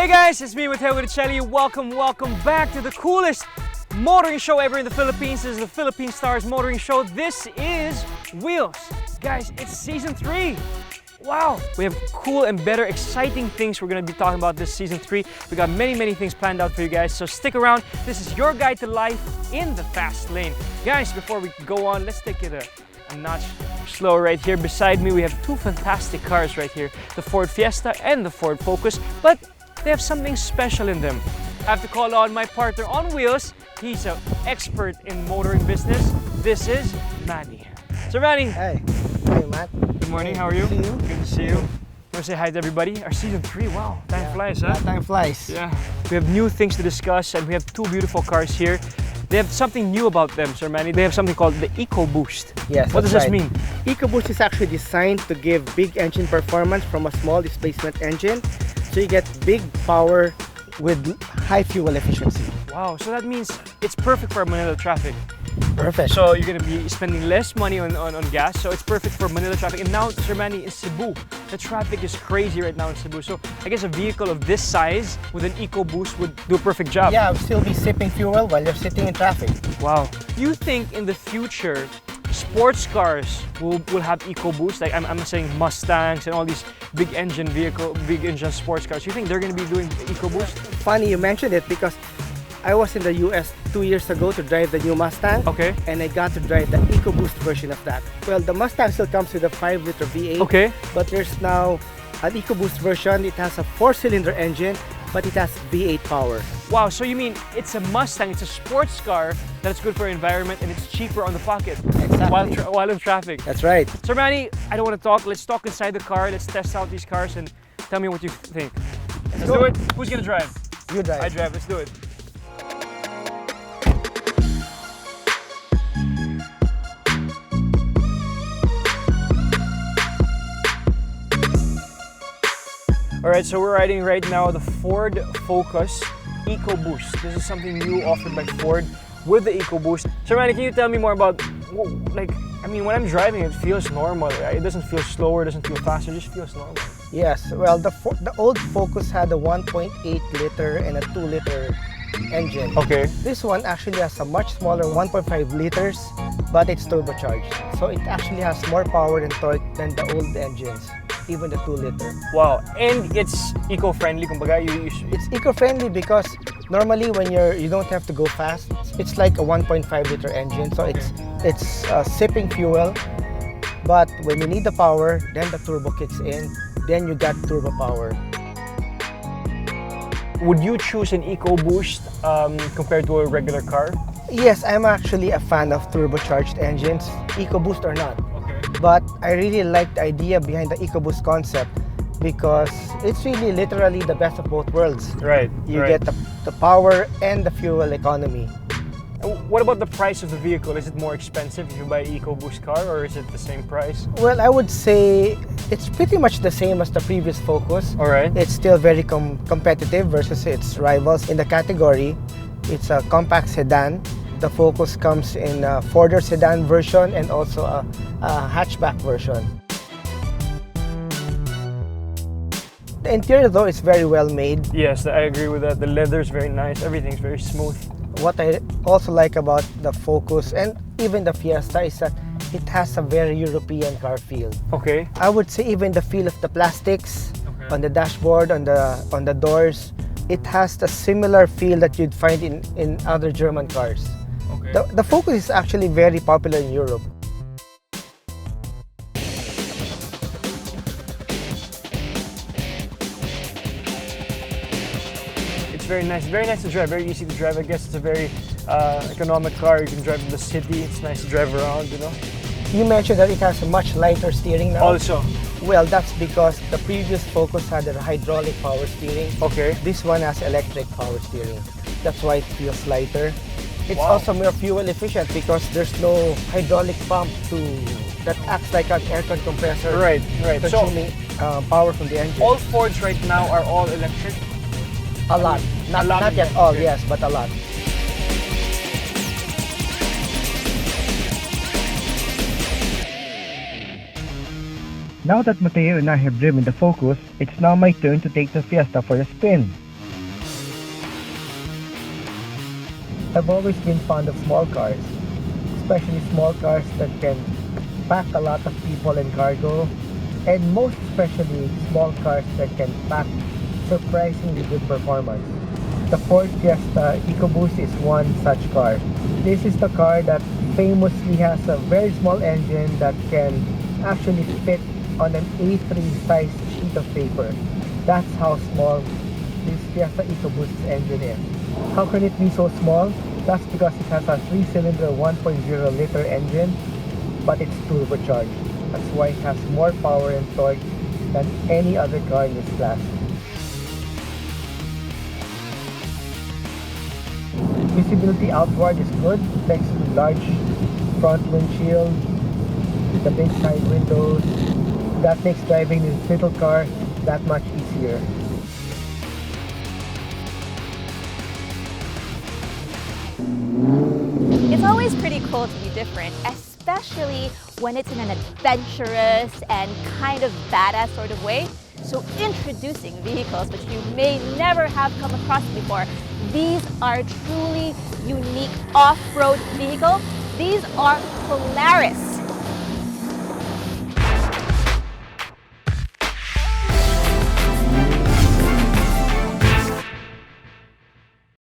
Hey guys, it's me, Matteo and Manny. Welcome back to the coolest motoring show ever in the Philippines. This is the Philippine Stars Motoring Show. This is Wheels. Guys, it's season 3. Wow, we have cool and better, exciting things we're going to be talking about this season 3. We got many things planned out for you guys, so stick around. This is your guide to life in the fast lane. Guys, before we go on, let's take it a notch slower. Right here beside me, we have two fantastic cars right here, the Ford Fiesta and the Ford Focus, but they have something special in them. I have to call on my partner on Wheels. He's an expert in motoring business. This is Manny. So Manny. Hey. Hey, Matt. Good morning, how are you? Good to see you. Good to see you. Want to say hi to everybody? Our season 3, wow, time flies, huh? Time flies. Yeah. We have new things to discuss and we have two beautiful cars here. They have something new about them, Sir Manny. They have something called the Ecoboost. Yes, what does this mean? Ecoboost is actually designed to give big engine performance from a small displacement engine. So you get big power with high fuel efficiency. Wow, so that means it's perfect for Manila traffic. Perfect. So you're going to be spending less money on gas, so it's perfect for Manila traffic. And now, Sir Manny, in Cebu, the traffic is crazy right now in Cebu. So I guess a vehicle of this size with an Ecoboost would do a perfect job. Yeah, still be sipping fuel while you're sitting in traffic. Wow. Do you think in the future, sports cars will have Ecoboost? Like I'm saying Mustangs and all these big engine sports cars. You think they're going to be doing Ecoboost? Funny you mentioned it because I was in the US 2 years ago to drive the new Mustang. Okay. And I got to drive the Ecoboost version of that. Well, the Mustang still comes with a 5-liter V8. Okay. But there's now an Ecoboost version. It has a 4-cylinder engine, but it has V8 power. Wow, so you mean it's a Mustang, it's a sports car that's good for environment and it's cheaper on the pocket. Exactly. While in traffic. That's right. Sir Manny, I don't want to talk. Let's talk inside the car. Let's test out these cars and tell me what you think. Let's do it. Who's going to drive? You drive. I drive. Let's do it. Alright, so we're riding right now the Ford Focus Ecoboost. This is something new offered by Ford with the Ecoboost. So Manny, can you tell me more about, when I'm driving it feels normal, right? It doesn't feel slower, it doesn't feel faster, it just feels normal. Yes, well the old Focus had a 1.8 liter and a 2 liter engine. Okay. This one actually has a much smaller 1.5 liters, but it's turbocharged. So it actually has more power and torque than the old engines, even the 2 liter. Wow, and it's eco-friendly, kumbaga. It's eco-friendly because normally when you don't have to go fast, it's like a 1.5 liter engine, so it's sipping fuel. But when you need the power, then the turbo kicks in, then you got turbo power. Would you choose an Ecoboost compared to a regular car? Yes, I'm actually a fan of turbocharged engines, Ecoboost or not. Okay. But I really like the idea behind the Ecoboost concept because it's really literally the best of both worlds. Right. You get the power and the fuel economy. What about the price of the vehicle? Is it more expensive if you buy an Ecoboost car or is it the same price? Well, I would say it's pretty much the same as the previous Focus. All right. It's still very competitive versus its rivals in the category. It's a compact sedan. The Focus comes in a 4-door sedan version and also a hatchback version. The interior though is very well made. Yes, I agree with that. The leather is very nice. Everything's very smooth. What I also like about the Focus and even the Fiesta is that it has a very European car feel. Okay. I would say even the feel of the plastics on the dashboard, on the doors, it has the similar feel that you'd find in other German cars. Okay. The Focus is actually very popular in Europe. It's very nice to drive, very easy to drive. I guess it's a very economic car. You can drive in the city, it's nice to drive around, you know. You mentioned that it has a much lighter steering now. Also. Well, that's because the previous Focus had a hydraulic power steering. Okay. This one has electric power steering. That's why it feels lighter. It's Wow. also more fuel efficient because there's no hydraulic pump that acts like an aircon compressor. Right. Consuming power from the engine. All Fords right now are all electric? A lot. Not yet all, okay. Yes, but a lot. Now that Matteo and I have driven the Focus, it's now my turn to take the Fiesta for a spin. I've always been fond of small cars, especially small cars that can pack a lot of people and cargo, and most especially small cars that can pack surprisingly good performance. The Ford Fiesta EcoBoost is one such car. This is the car that famously has a very small engine that can actually fit on an A3 size sheet of paper. That's how small this Fiesta EcoBoost's engine is. How can it be so small? That's because it has a 3-cylinder 1.0 liter engine, but it's turbocharged. That's why it has more power and torque than any other car in this class. Visibility outward is good thanks to large front windshield, the big side windows. That makes driving this little car that much easier. It's always pretty cool to be different, especially when it's in an adventurous and kind of badass sort of way. So introducing vehicles which you may never have come across before. These are truly unique off-road vehicles. These are Polaris